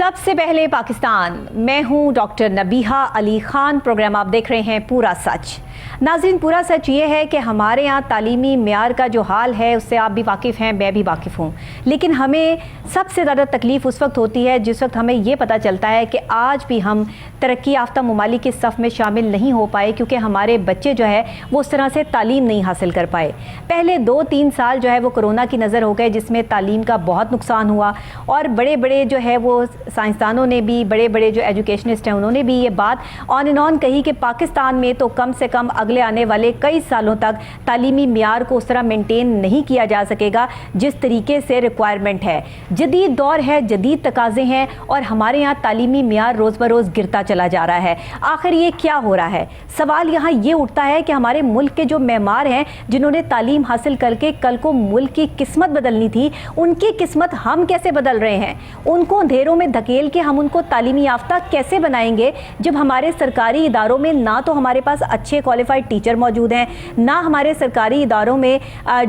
سب سے پہلے پاکستان، میں ہوں ڈاکٹر نبیہہ علی خان، پروگرام آپ دیکھ رہے ہیں پورا سچ۔ ناظرین، پورا سچ یہ ہے کہ ہمارے یہاں تعلیمی معیار کا جو حال ہے اس سے آپ بھی واقف ہیں، میں بھی واقف ہوں، لیکن ہمیں سب سے زیادہ تکلیف اس وقت ہوتی ہے جس وقت ہمیں یہ پتہ چلتا ہے کہ آج بھی ہم ترقی یافتہ ممالک کے صف میں شامل نہیں ہو پائے، کیونکہ ہمارے بچے جو ہے وہ اس طرح سے تعلیم نہیں حاصل کر پائے۔ پہلے 2-3 سال جو ہے وہ کرونا کی نظر ہو گئے، جس میں تعلیم کا بہت نقصان ہوا، اور بڑے بڑے جو ہے وہ سائنسدانوں نے بھی، بڑے بڑے جو ایجوکیشنسٹ ہیں انہوں نے بھی یہ بات آن اینڈ آن کہی کہ پاکستان میں تو کم سے کم اگلے آنے والے کئی سالوں تک تعلیمی معیار کو اس طرح مینٹین نہیں کیا جا سکے گا جس طریقے سے ریکوائرمنٹ ہے۔ جدید دور ہے، جدید تقاضے ہیں، اور ہمارے یہاں تعلیمی معیار روز بروز گرتا چلا جا رہا ہے۔ آخر یہ کیا ہو رہا ہے؟ سوال یہاں یہ اٹھتا ہے کہ ہمارے ملک کے جو معمار ہیں، جنہوں نے تعلیم حاصل کر کے کل کو ملک کی قسمت بدلنی تھی، ان کی قسمت ہم کیسے بدل رہے ہیں؟ ان کو اندھیروں میں دھکیل کے ہم ان کو تعلیمی یافتہ کیسے بنائیں گے جب ہمارے سرکاری اداروں میں نہ تو ہمارے پاس اچھے کوالیفائڈ ٹیچر موجود ہیں، نہ ہمارے سرکاری اداروں میں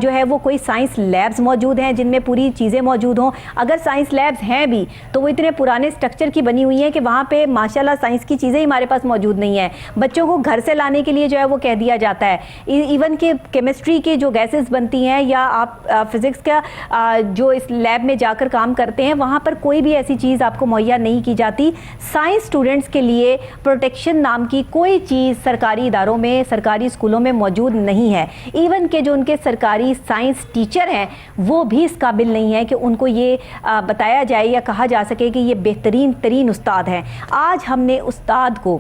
جو ہے وہ کوئی سائنس لیبز موجود ہیں جن میں پوری چیزیں موجود ہوں۔ اگر سائنس لیبز ہیں بھی تو وہ اتنے پرانے سٹرکچر کی بنی ہوئی ہیں کہ وہاں پہ ماشاءاللہ سائنس کی چیزیں ہمارے پاس موجود نہیں ہیں۔ بچوں کو گھر سے لانے کے لیے جو ہے وہ کہہ دیا جاتا ہے، ایون کہ کیمسٹری کی جو گیسز بنتی ہیں یا آپ فزکس کا جو اس لیب میں جا کر کام کرتے ہیں، وہاں پر کوئی بھی ایسی چیز آپ کو مہیا نہیں کی جاتی۔ سائنس اسٹوڈنٹس کے لیے پروٹیکشن نام کی کوئی چیز سرکاری اداروں میں، سرکاری اسکولوں میں موجود نہیں ہے۔ ایون کہ جو ان کے سرکاری سائنس ٹیچر ہیں وہ بھی اس قابل نہیں ہیں کہ ان کو یہ بتایا جائے یا کہا جا سکے کہ یہ بہترین ترین استاد ہیں۔ آج ہم نے استاد کو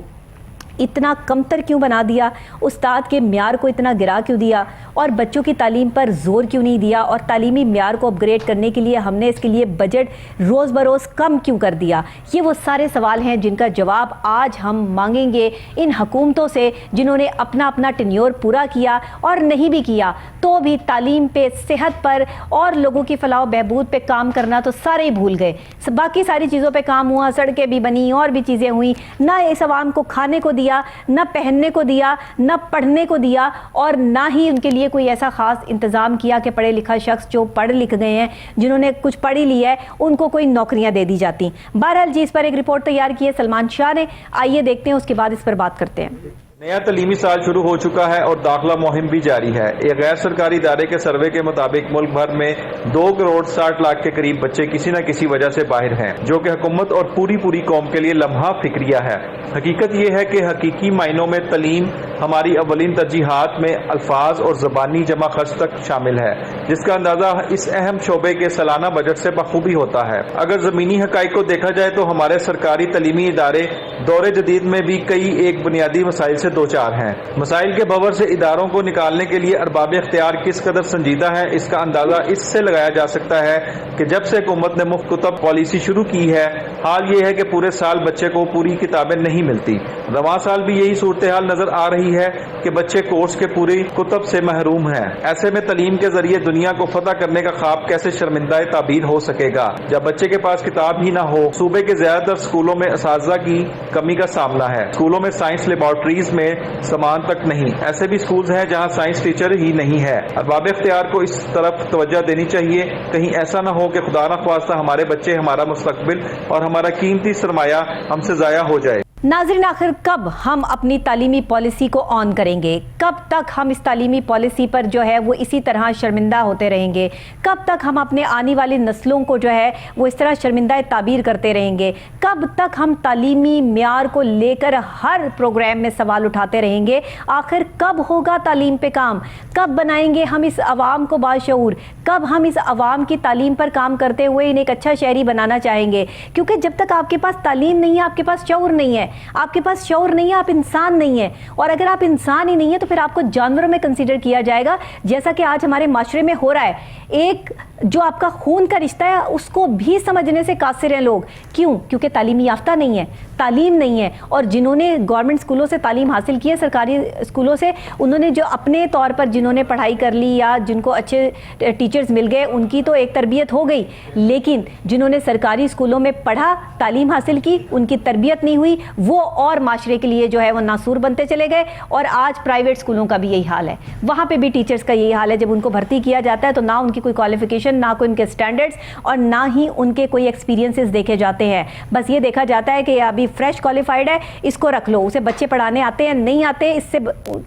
اتنا کمتر کیوں بنا دیا؟ استاد کے معیار کو اتنا گرا کیوں دیا؟ اور بچوں کی تعلیم پر زور کیوں نہیں دیا؟ اور تعلیمی معیار کو اپ گریڈ کرنے کے لیے ہم نے اس کے لیے بجٹ روز بروز کم کیوں کر دیا؟ یہ وہ سارے سوال ہیں جن کا جواب آج ہم مانگیں گے ان حکومتوں سے جنہوں نے اپنا ٹینیور پورا کیا، اور نہیں بھی کیا تو بھی تعلیم پہ، صحت پر اور لوگوں کی فلاح و بہبود پہ کام کرنا تو سارے ہی بھول گئے۔ باقی ساری چیزوں پہ کام ہوا، سڑکیں بھی بنی اور بھی چیزیں ہوئیں، نہ اس عوام کو کھانے کو دیا، نہ پہننے کو دیا، نہ پڑھنے کو دیا، اور نہ ہی ان کے لیے کوئی ایسا خاص انتظام کیا کہ پڑھے لکھا شخص جو پڑھ لکھ گئے ہیں، جنہوں نے کچھ پڑھی لی ہے، ان کو کوئی نوکریاں دے دی جاتی۔ بہرحال جی، اس پر ایک رپورٹ تیار کی ہے سلمان شاہ نے، آئیے دیکھتے ہیں، اس کے بعد اس پر بات کرتے ہیں۔ نیا تعلیمی سال شروع ہو چکا ہے اور داخلہ مہم بھی جاری ہے۔ ایک غیر سرکاری ادارے کے سروے کے مطابق ملک بھر میں 2 کروڑ 60 لاکھ کے قریب بچے کسی نہ کسی وجہ سے باہر ہیں، جو کہ حکومت اور پوری قوم کے لیے لمحہ فکریہ ہے۔ حقیقت یہ ہے کہ حقیقی معنوں میں تعلیم ہماری اولین ترجیحات میں الفاظ اور زبانی جمع خرچ تک شامل ہے، جس کا اندازہ اس اہم شعبے کے سالانہ بجٹ سے بخوبی ہوتا ہے۔ اگر زمینی حقائق کو دیکھا جائے تو ہمارے سرکاری تعلیمی ادارے دور جدید میں بھی کئی ایک بنیادی مسائل سے دوچار ہیں۔ مسائل کے بھور سے اداروں کو نکالنے کے لیے ارباب اختیار کس قدر سنجیدہ ہے، اس کا اندازہ اس سے لگایا جا سکتا ہے کہ جب سے حکومت نے مفت کتب پالیسی شروع کی ہے، حال یہ ہے کہ پورے سال بچے کو پوری کتابیں نہیں ملتی۔ رواں سال بھی یہی صورتحال نظر آ رہی ہے کہ بچے کورس کے پوری کتب سے محروم ہیں۔ ایسے میں تعلیم کے ذریعے دنیا کو فتح کرنے کا خواب کیسے شرمندہ تعبیر ہو سکے گا جب بچے کے پاس کتاب ہی نہ ہو؟ صوبے کے زیادہ تر اسکولوں میں اساتذہ کی کمی کا سامنا ہے۔ اسکولوں میں سائنس لیبارٹریز میں سامان تک نہیں۔ ایسے بھی اسکولز ہیں جہاں سائنس ٹیچر ہی نہیں ہے۔ ارباب اختیار کو اس طرف توجہ دینی چاہیے، کہیں ایسا نہ ہو کہ خدا نخواستہ ہمارے بچے، ہمارا مستقبل اور ہمارا قیمتی سرمایہ ہم سے ضائع ہو جائے۔ ناظرین، آخر کب ہم اپنی تعلیمی پالیسی کو آن کریں گے؟ کب تک ہم اس تعلیمی پالیسی پر جو ہے وہ اسی طرح شرمندہ ہوتے رہیں گے؟ کب تک ہم اپنے آنے والی نسلوں کو جو ہے وہ اس طرح شرمندہ تعبیر کرتے رہیں گے؟ کب تک ہم تعلیمی معیار کو لے کر ہر پروگرام میں سوال اٹھاتے رہیں گے؟ آخر کب ہوگا تعلیم پہ کام؟ کب بنائیں گے ہم اس عوام کو باشعور؟ کب ہم اس عوام کی تعلیم پر کام کرتے ہوئے انہیں ایک اچھا شہری بنانا چاہیں گے؟ کیونکہ جب تک آپ کے پاس تعلیم نہیں ہے، آپ کے پاس شعور نہیں ہے، آپ کے پاس شعور نہیں ہے، آپ انسان نہیں ہیں، اور اگر آپ انسان ہی نہیں ہیں تو پھر آپ کو جانوروں میں کنسیڈر کیا جائے گا، جیسا کہ آج ہمارے معاشرے میں ہو رہا ہے۔ ایک جو آپ کا خون کا رشتہ ہے اس کو بھی سمجھنے سے قاصر ہیں لوگ۔ کیوں؟ کیونکہ تعلیمی یافتہ نہیں ہے، تعلیم نہیں ہے، اور جنہوں نے گورنمنٹ اسکولوں سے تعلیم حاصل کی ہے، سرکاری اسکولوں سے، انہوں نے جو اپنے طور پر جنہوں نے پڑھائی کر لی یا جن کو اچھے ٹیچرز مل گئے، ان کی تو ایک تربیت ہو گئی، لیکن جنہوں نے سرکاری اسکولوں میں پڑھا، تعلیم حاصل کی، ان کی تربیت نہیں ہوئی، وہ اور معاشرے کے لیے جو ہے وہ ناسور بنتے چلے گئے. اور آج پرائیویٹ اسکولوں کا بھی یہی حال ہے, وہاں پہ بھی ٹیچرز کا یہی حال ہے. جب ان کو بھرتی کیا جاتا ہے تو نہ ان کی کوئی کوالیفیکیشن, نہ کوئی ان کے اسٹینڈرڈس, اور نہ ہی ان کے کوئی ایکسپیرینسز دیکھے جاتے ہیں. بس یہ دیکھا جاتا ہے کہ یہ ابھی فریش کوالیفائڈ ہے, اس کو رکھ لو. اسے بچے پڑھانے آتے ہیں نہیں آتے, اس سے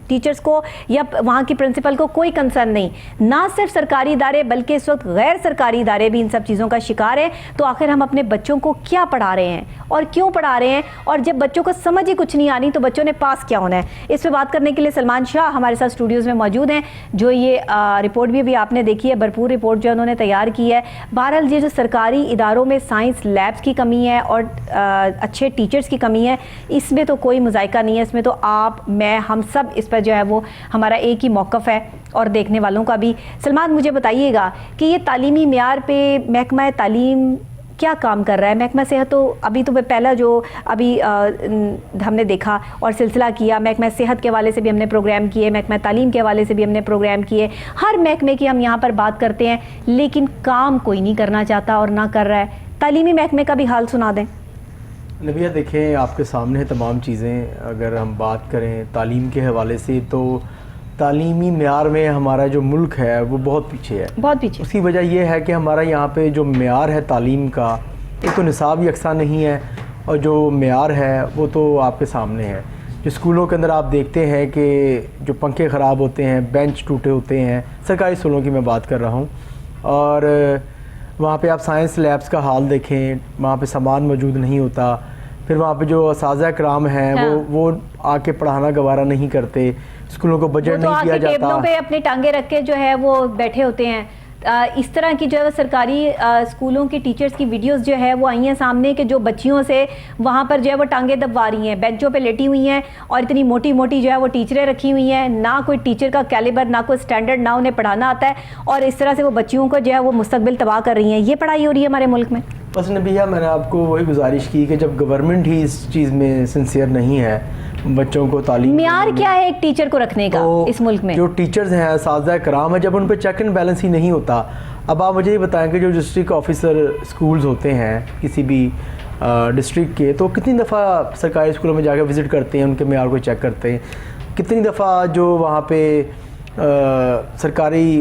ٹیچرز کو یا وہاں کی پرنسپل کو کوئی کنسرن نہیں. نہ صرف سرکاری ادارے بلکہ اس وقت غیر سرکاری ادارے بھی ان سب چیزوں کا شکار ہیں. تو آخر ہم اپنے بچوں کو کیا پڑھا رہے ہیں اور کیوں پڑھا رہے ہیں, اور جب بچوں کو سمجھ ہی کچھ نہیں آنی تو بچوں نے پاس کیا ہونا ہے. اس پہ بات کرنے کے لیے سلمان شاہ ہمارے ساتھ اسٹوڈیوز میں موجود ہیں, جو یہ رپورٹ بھی آپ نے دیکھی ہے, بھرپور رپورٹ جو انہوں نے تیار کی ہے. بہرحال یہ جو سرکاری اداروں میں سائنس لیبس کی کمی ہے اور اچھے ٹیچرز کی کمی ہے, اس میں تو کوئی مذائقہ نہیں ہے. اس میں تو آپ, میں, ہم سب اس پر جو ہے وہ ہمارا ایک ہی موقف ہے, اور دیکھنے والوں کا بھی. سلمان, مجھے بتائیے گا کہ یہ تعلیمی معیار پہ محکمہ تعلیم کیا کام کر رہا ہے؟ محکمہ صحت تو ابھی تو پہلا جو ابھی ہم نے دیکھا اور سلسلہ کیا, محکمہ صحت کے حوالے سے بھی ہم نے پروگرام کیے, محکمہ تعلیم کے حوالے سے بھی ہم نے پروگرام کیے. ہر محکمے کی ہم یہاں پر بات کرتے ہیں, لیکن کام کوئی نہیں کرنا چاہتا اور نہ کر رہا ہے. تعلیمی محکمے کا بھی حال سنا دیں. نبیہ, دیکھیں آپ کے سامنے ہے تمام چیزیں. اگر ہم بات کریں تعلیم کے حوالے سے تو تعلیمی معیار میں ہمارا جو ملک ہے وہ بہت پیچھے ہے, بہت پیچھے. اس کی وجہ یہ ہے کہ ہمارا یہاں پہ جو معیار ہے تعلیم کا, ایک تو نصاب یکساں نہیں ہے, اور جو معیار ہے وہ تو آپ کے سامنے ہے. جو اسکولوں کے اندر آپ دیکھتے ہیں کہ جو پنکھے خراب ہوتے ہیں, بینچ ٹوٹے ہوتے ہیں, سرکاری اسکولوں کی میں بات کر رہا ہوں, اور وہاں پہ آپ سائنس لیبس کا حال دیکھیں, وہاں پہ سامان موجود نہیں ہوتا. پھر وہاں پہ جو اساتذہ کرام ہیں وہ آ کے پڑھانا گوارا نہیں کرتے, اسکولوں کو بجٹ نہیں دیا جاتا. ٹیبلوں پہ اپنے ٹانگیں رکھ کے جو ہے وہ بیٹھے ہوتے ہیں. اس طرح کی جو ہے سرکاری اسکولوں کی ٹیچرز کی ویڈیوز جو ہے وہ آئی ہیں سامنے, کہ جو بچیوں سے وہاں پر جو ہے وہ ٹانگیں دبوا رہی ہیں, بینچوں پہ لیٹی ہوئی ہیں, اور اتنی موٹی موٹی جو ہے وہ ٹیچریں رکھی ہوئی ہیں, نہ کوئی ٹیچر کا کیلیبر, نہ کوئی اسٹینڈرڈ, نہ انہیں پڑھانا آتا ہے, اور اس طرح سے وہ بچیوں کو جو ہے وہ مستقبل تباہ کر رہی ہیں. یہ پڑھائی ہو رہی ہے ہمارے ملک میں. بس نبیہ, میں نے آپ کو وہی گزارش کی کہ جب گورنمنٹ ہی اس چیز میں سنسیئر نہیں ہے بچوں کو تعلیم, معیار کیا ہے ایک ٹیچر کو رکھنے کا اس ملک میں؟ جو ٹیچرز ہیں, اساتذہ کرام ہیں, جب ان پہ چیک اینڈ بیلنس ہی نہیں ہوتا. اب آپ مجھے یہ بتائیں کہ جو ڈسٹرکٹ آفیسر اسکولز ہوتے ہیں کسی بھی ڈسٹرکٹ کے, تو کتنی دفعہ سرکاری اسکولوں میں جا کے وزٹ کرتے ہیں, ان کے معیار کو چیک کرتے ہیں؟ کتنی دفعہ جو وہاں پہ سرکاری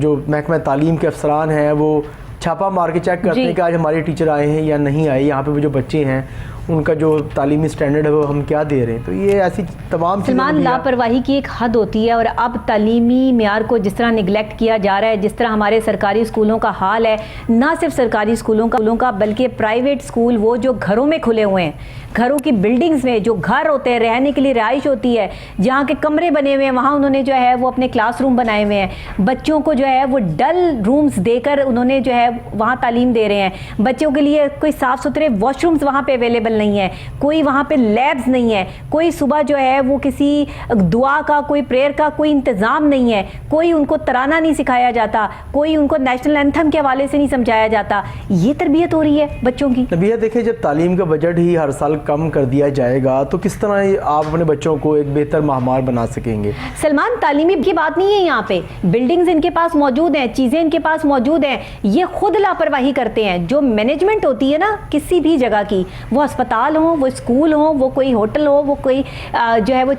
جو محکمہ تعلیم کے افسران ہیں وہ چھاپا مار کے چیک کرتے ہیں کہ آج ہمارے ٹیچر آئے ہیں یا نہیں آئے, یہاں پہ وہ جو بچے ہیں ان کا جو تعلیمی سٹینڈرڈ ہے وہ ہم کیا دے رہے ہیں. تو یہ ایسی تمام چیزیں, سلمان, لاپرواہی کی ایک حد ہوتی ہے, اور اب تعلیمی معیار کو جس طرح نگلیکٹ کیا جا رہا ہے, جس طرح ہمارے سرکاری اسکولوں کا حال ہے, نہ صرف سرکاری اسکولوں کا بلکہ پرائیویٹ اسکول وہ جو گھروں میں کھلے ہوئے ہیں, گھروں کی بلڈنگز میں جو گھر ہوتے ہیں, رہنے کے لیے رہائش ہوتی ہے, جہاں کے کمرے بنے ہوئے ہیں, وہاں انہوں نے جو ہے وہ اپنے کلاس روم بنائے ہوئے ہیں. بچوں کو جو ہے وہ ڈل رومز دے کر انہوں نے جو ہے وہاں تعلیم دے رہے ہیں. بچوں کے لیے کوئی صاف ستھرے واش رومز وہاں پہ اویلیبل نہیں ہے, کوئی وہاں پہ لیبز نہیں ہے, کوئی صبح جو ہے وہ کسی دعا کا, کوئی پریئر کا کوئی انتظام نہیں ہے, کوئی ان کو ترانہ نہیں سکھایا جاتا, کوئی ان کو نیشنل اینتھم کے حوالے سے نہیں سمجھایا جاتا. یہ تربیت ہو رہی ہے بچوں کی. نبیہ, دیکھیں جب تعلیم کا بجٹ ہی ہر سال کم کر دیا جائے گا تو کس طرح آپ اپنے بچوں کو ایک بہتر معمار بنا سکیں گے؟ سلمان, تعلیمی کی بات نہیں ہے یہاں پہ, بلڈنگز ان کے پاس موجود ہیں, چیزیں ان کے پاس موجود ہیں, یہ خود لاپرواہی کرتے ہیں. جو مینجمنٹ ہوتی ہے نا کسی بھی جگہ کی, وہ اسپتال ہوں, وہ اسکول ہوں, وہ کوئی ہوٹل ہو, وہ کوئی جو ہے وہ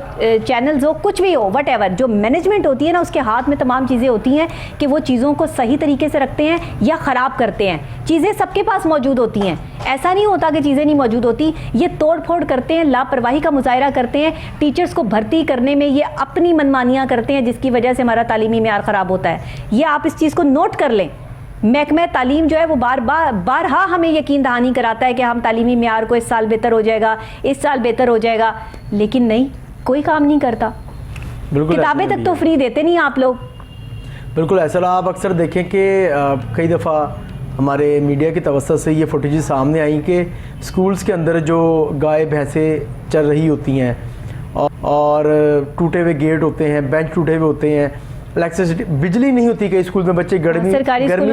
چینلز ہو, کچھ بھی ہو, وٹ ایور, جو مینجمنٹ ہوتی ہے نا اس کے ہاتھ میں تمام چیزیں ہوتی ہیں کہ وہ چیزوں کو صحیح طریقے سے رکھتے ہیں یا خراب کرتے ہیں. چیزیں سب کے پاس موجود ہوتی ہیں, ایسا نہیں ہوتا کہ چیزیں نہیں موجود ہوتی. یہ توڑ پھوڑ کرتے ہیں, لاپرواہی کا مظاہرہ کرتے ہیں, ٹیچرز کو بھرتی کرنے میں یہ اپنی منمانیاں کرتے ہیں, جس کی وجہ سے ہمارا تعلیمی معیار خراب ہوتا ہے. یہ آپ اس چیز کو نوٹ کر لیں. محکمہ تعلیم جو ہے وہ بارہا ہمیں یقین دہانی کراتا ہے کہ ہم تعلیمی معیار کو اس سال بہتر ہو جائے گا, اس سال بہتر ہو جائے گا, لیکن نہیں, کوئی کام نہیں کرتا. کتابیں تک تو فری دیتے نہیں آپ لوگ. بالکل ایسا. آپ اکثر دیکھیں کہ کئی دفعہ ہمارے میڈیا کی توسط سے یہ فوٹیجز سامنے آئیں کہ اسکولز کے اندر جو گائے بھینسیں چل رہی ہوتی ہیں اور ٹوٹے ہوئے گیٹ ہوتے ہیں, بینچ ٹوٹے ہوئے ہوتے ہیں, الیکٹریسٹی, بجلی نہیں ہوتی کہ اسکول میں بچے گرمی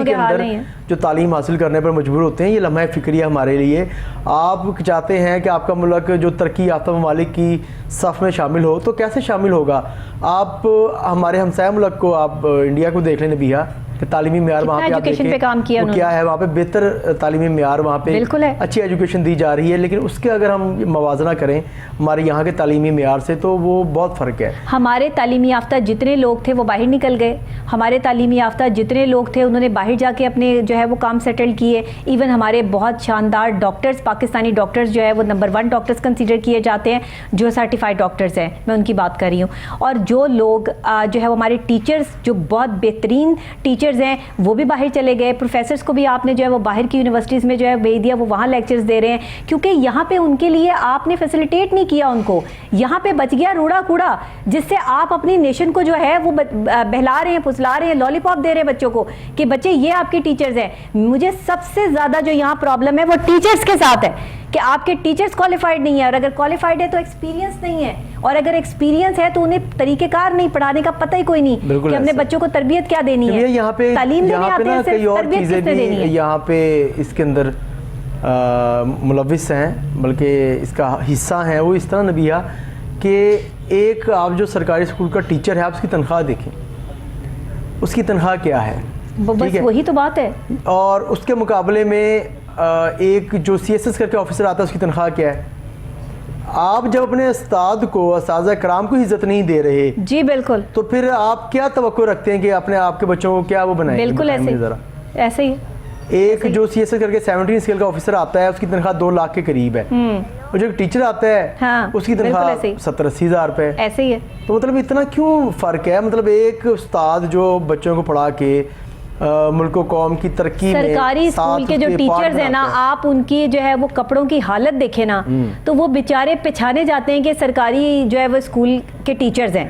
کے اندر جو تعلیم حاصل کرنے پر مجبور ہوتے ہیں. یہ لمحہ فکریہ ہمارے لیے. آپ چاہتے ہیں کہ آپ کا ملک جو ترقی یافتہ ممالک کی صف میں شامل ہو, تو کیسے شامل ہوگا؟ آپ ہمارے ہمسایہ ملک کو, آپ انڈیا کو دیکھ لیں نبیہ, کہ تعلیمی معیار وہاں پہ ایجوکیشن پہ کام کیا وہ کیا ہے، وہاں پہ بہتر تعلیمی معیار وہاں پہ بالکل ہے، اچھی ایجوکیشن دی جا رہی ہے، لیکن اس کے اگر ہم موازنہ کریں ہمارے یہاں کے تعلیمی معیار سے تو وہ بہت فرق ہے. ہمارے تعلیمی یافتہ جتنے لوگ تھے وہ باہر نکل گئے، ہمارے تعلیمی یافتہ جتنے لوگ تھے انہوں نے باہر جا کے اپنے جو ہے وہ کام سیٹل کیے. ایون ہمارے بہت شاندار ڈاکٹرز، پاکستانی ڈاکٹرز جو ہے وہ نمبر 1 ڈاکٹرز کنسیڈر کیے جاتے ہیں، جو سرٹیفائڈ ڈاکٹرز ہیں، میں ان کی بات کر رہی ہوں. اور جو لوگ جو ہے وہ ہمارے ٹیچرز جو بہت بہترین ٹیچرز ہیں وہ بھی باہر چلے گئے. پروفیسرز کو بھی آپ نے جو ہے وہ باہر کی یونیورسٹیز میں جو ہے بھیج دیا، وہ وہاں لیکچرز دے رہے ہیں، کیونکہ یہاں پہ ان کے لیے آپ نے فیسیلیٹیٹ نہیں کیا ان کو. یہاں پہ بچ گیا روڑا کوڑا، جس سے آپ اپنی نیشن کو جو ہے وہ بہلا رہے ہیں، پھسلا رہے ہیں، لالی پاپ دے رہے ہیں بچوں کو کہ بچے یہ آپ کے ٹیچرز ہیں. مجھے سب سے زیادہ جو یہاں پرابلم ہے وہ ٹیچرز کے ساتھ ہے کہ آپ کے ٹیچرز کوالیفائڈ نہیں ہیں، اور اگر کوالیفائڈ ہے تو ایکسپیرینس نہیں ہے، اور اگر ایکسپیرینس ہے تو انہیں طریقہ کار نہیں، پڑھانے کا پتہ ہی کوئی نہیں کہ اپنے بچوں کو تربیت کیا دینی ہے. یہاں پہ تعلیم دینے آتے ہیں، کئی اور تربیت چیزیں کس نے دینی ہے. یہاں پہ اس کے اندر ملوث ہیں، بلکہ اس کا حصہ ہیں. وہ اس طرح نبیہ کہ ایک آپ جو سرکاری اسکول کا ٹیچر ہے، آپ اس کی تنخواہ دیکھیں، اس کی تنخواہ کیا ہے، بس وہی تو بات ہے. اور اس کے مقابلے میں ایک جو CSS کر کے آفیسر آتا ہے اس کی تنخواہ کیا ہے. آپ جب اپنے استاد کو، اساتذہ کرام کو عزت نہیں دے رہے، جی بالکل، تو پھر آپ کیا توقع رکھتے ہیں کہ اپنے آپ کے بچوں کو کیا وہ بنائیں؟ بالکل ایسے ہی. ایک جو CSS کر کے 17 اسکیل کا آفیسر آتا ہے اس کی تنخواہ 2 لاکھ کے قریب ہے، اور جو ٹیچر آتا ہے اس کی تنخواہ 70-80 ہزار روپے. ایسے ہی ہے. تو مطلب اتنا کیوں فرق ہے؟ مطلب ایک استاد جو بچوں کو پڑھا کے ملک و قوم کی ترقی میں، سرکاری اسکول کے جو ٹیچرز ہیں نا، آپ ان کی جو ہے وہ کپڑوں کی حالت دیکھیں نا تو وہ بیچارے پہچانے جاتے ہیں کہ سرکاری جو ہے وہ اسکول کے ٹیچرز ہیں.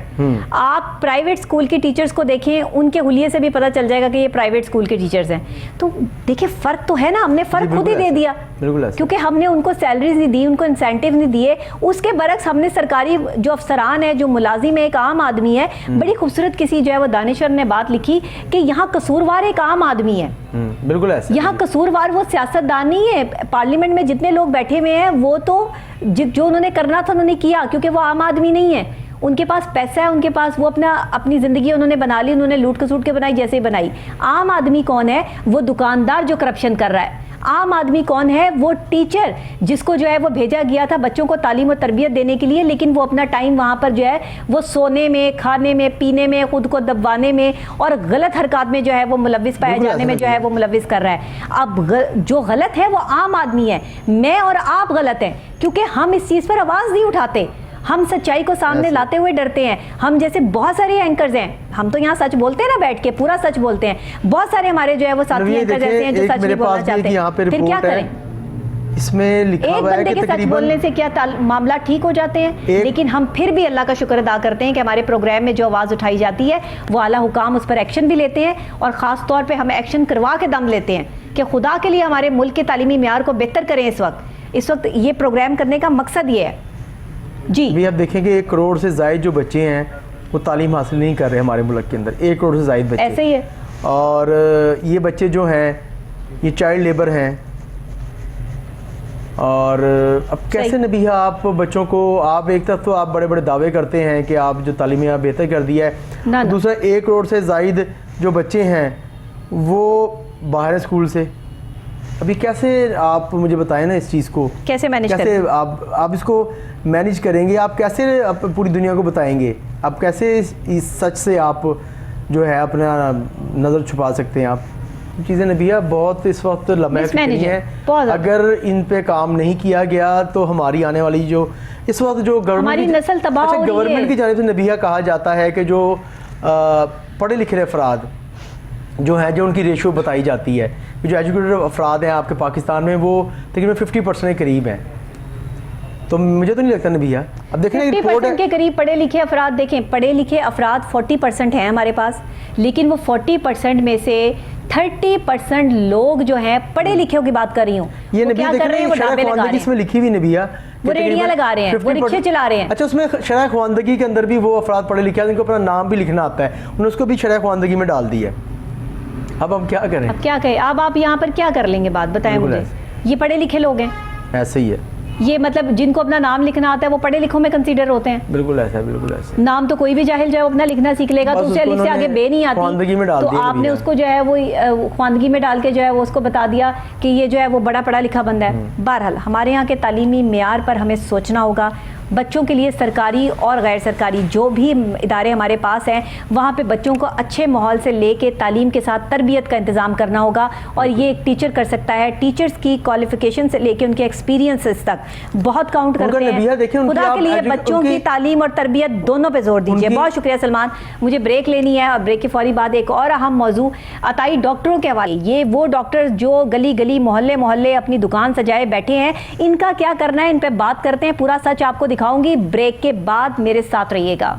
آپ پرائیویٹ اسکول کے ٹیچرز کو دیکھیں، ان کے حلیے سے بھی پتہ چل جائے گا کہ یہ پرائیویٹ اسکول کے ٹیچرز ہیں. تو دیکھیں فرق تو ہے نا، ہم نے فرق خود ہی دے دیا کیونکہ ہم نے ان کو سیلریز نہیں دی، ان کو انسینٹیو نہیں دیے. اس کے برعکس ہم نے سرکاری جو افسران ہے، جو ملازم ہے، ایک عام آدمی ہے، بڑی خوبصورت کسی جو ہے وہ دانشور نے بات لکھی کہ یہاں قصوروار ایک عام آدمی ہے. بالکل ایسا یہاں قصوروار وہ سیاستدان نہیں ہے. پارلیمنٹ میں جتنے لوگ بیٹھے ہوئے ہیں وہ تو جو انہوں نے کرنا تھا انہوں نے کیا، کیونکہ وہ عام آدمی نہیں ہے. ان کے پاس پیسہ ہے، ان کے پاس وہ اپنی زندگی انہوں نے بنا لی، انہوں نے لوٹ کسوٹ کے بنائی جیسے بنائی. عام آدمی کون ہے؟ وہ دکاندار جو کرپشن کر رہا ہے. عام آدمی کون ہے؟ وہ ٹیچر جس کو جو ہے وہ بھیجا گیا تھا بچوں کو تعلیم و تربیت دینے کے لیے، لیکن وہ اپنا ٹائم وہاں پر جو ہے وہ سونے میں، کھانے میں، پینے میں، خود کو دبوانے میں اور غلط حرکات میں جو ہے وہ ملوث پائے جانے میں جو ہے وہ ملوث کر رہا ہے. اب جو غلط ہے وہ عام آدمی ہے، میں اور آپ غلط ہیں کیونکہ ہم اس چیز پر آواز نہیں اٹھاتے. ہم سچائی کو سامنے لاتے ہوئے ڈرتے ہیں. ہم جیسے بہت سارے اینکرز ہیں، ہم تو یہاں سچ بولتے ہیں نا بیٹھ کے، پورا سچ بولتے ہیں. بہت سارے ہمارے جو ہے وہ ساتھی اینکرز ایسے ہیں جو سچ نہیں بولنا چاہتے ہیں. پھر کیا کریں؟ اس میں لکھا ایک ہوا ہے بندے کہ کے سچ بولنے سے کیا معاملہ ٹھیک ہو جاتے ہیں؟ لیکن ہم پھر بھی اللہ کا شکر ادا کرتے ہیں کہ ہمارے پروگرام میں جو آواز اٹھائی جاتی ہے وہ اعلیٰ حکام اس پر ایکشن بھی لیتے ہیں، اور خاص طور پہ ہم ایکشن کروا کے دم لیتے ہیں کہ خدا کے لیے ہمارے ملک کے تعلیمی معیار کو بہتر کریں. اس وقت یہ پروگرام کرنے کا مقصد یہ ہے. جی بھی آپ دیکھیں کہ 1 کروڑ سے زائد جو بچے ہیں وہ تعلیم حاصل نہیں کر رہے ہمارے ملک کے اندر. 1 کروڑ سے زائد بچے ایسے ہی ہے. اور یہ بچے جو ہیں یہ چائلڈ لیبر ہیں. اور اب کیسے نبیہ آپ بچوں کو، آپ ایک طرف تو آپ بڑے بڑے دعوے کرتے ہیں کہ آپ جو تعلیمی بہتر کر دیا ہے، دوسرا 1 کروڑ سے زائد جو بچے ہیں وہ باہر اسکول سے. ابھی کیسے آپ مجھے بتائیں نا اس چیز کو کیسے مینیج کریں؟ کیسے آپ اس کو مینیج کریں گے؟ آپ کیسے پوری دنیا کو بتائیں گے؟ آپ کیسے اس سچ سے آپ جو ہے اپنا نظر چھپا سکتے ہیں؟ آپ چیزیں نبیہ بہت اس وقت لمحے فکری ہیں. اگر ان پہ کام نہیں کیا گیا تو ہماری آنے والی جو اس وقت جو گورنمنٹ کی جانب سے نبیہ کہا جاتا ہے کہ جو پڑھے لکھے افراد جو ہیں، جو ان کی ریشو بتائی جاتی ہے، جو ایجوکیٹڈ افراد ہیں آپ کے پاکستان میں وہ تقریباً 50% کے قریب ہیں. تو مجھے تو نہیں لگتا نبیہ. اب دیکھیں 50% کے قریب پڑھے لکھے افراد. دیکھیں پڑھے لکھے افراد 40% ہیں ہمارے پاس، لیکن وہ 40% میں سے 30% لوگ جو ہیں پڑھے لکھے کی بات کر رہی ہوں، یہ وہ کیا کر رہے ہیں؟ وہ ڈابے لگا رہے ہیں، اس میں لکھی ہوئی نبیہ وہ ریڑیاں لگا رہے ہیں، وہ رکشے چلا رہے ہیں. اچھا، اس میں شرح خواندگی کے اندر بھی وہ افراد پڑھے لکھے ہیں جن کو اپنا نام بھی لکھنا آتا ہے، انہوں نے اس کو بھی شرح خواندگی میں ڈال دی ہے. اب ہم کیا کریں؟ اب کیا کہیں؟ اب آپ یہاں پر کیا کر لیں گے؟ بات بتائیں مجھے. یہ پڑھے لکھے لوگ ہیں، ایسے ہی ہے. یہ مطلب جن کو اپنا نام لکھنا آتا ہے وہ پڑھے لکھوں میں کنسیڈر ہوتے ہیں؟ بالکل ایسا ہے، بالکل ایسا ہے۔ نام تو کوئی بھی جاہل جو ہے اپنا لکھنا سیکھ لے گا تو اسے الف سے آگے بے نہیں خواندگی میں ڈال آتی، تو دیا آپ نے دنیا اس کو جو ہے وہ خواندگی میں ڈال کے جو ہے وہ اس کو بتا دیا کہ یہ جو ہے وہ بڑا پڑھا لکھا بندہ ہے۔ بہرحال ہمارے یہاں کے تعلیمی معیار پر ہمیں سوچنا ہوگا۔ بچوں کے لیے سرکاری اور غیر سرکاری جو بھی ادارے ہمارے پاس ہیں وہاں پہ بچوں کو اچھے ماحول سے لے کے تعلیم کے ساتھ تربیت کا انتظام کرنا ہوگا، اور یہ ایک ٹیچر کر سکتا ہے۔ ٹیچرز کی کوالیفیکیشن سے لے کے ان کے ایکسپیرینسز تک بہت کاؤنٹ کرتے ہیں۔ خدا کے لیے بچوں کی تعلیم اور تربیت دونوں پہ زور دیجیے۔ بہت شکریہ سلمان، مجھے بریک لینی ہے، اور بریک کے فوری بعد ایک اور اہم موضوع عطائی ڈاکٹروں کے حوالے۔ یہ وہ ڈاکٹر جو گلی گلی محلے محلے اپنی دکان سجائے بیٹھے ہیں، ان کا کیا کرنا ہے، ان پہ بات کرتے ہیں۔ پورا سچ آپ کو دکھاؤں گی بریک کے بعد، میرے ساتھ رہیے گا۔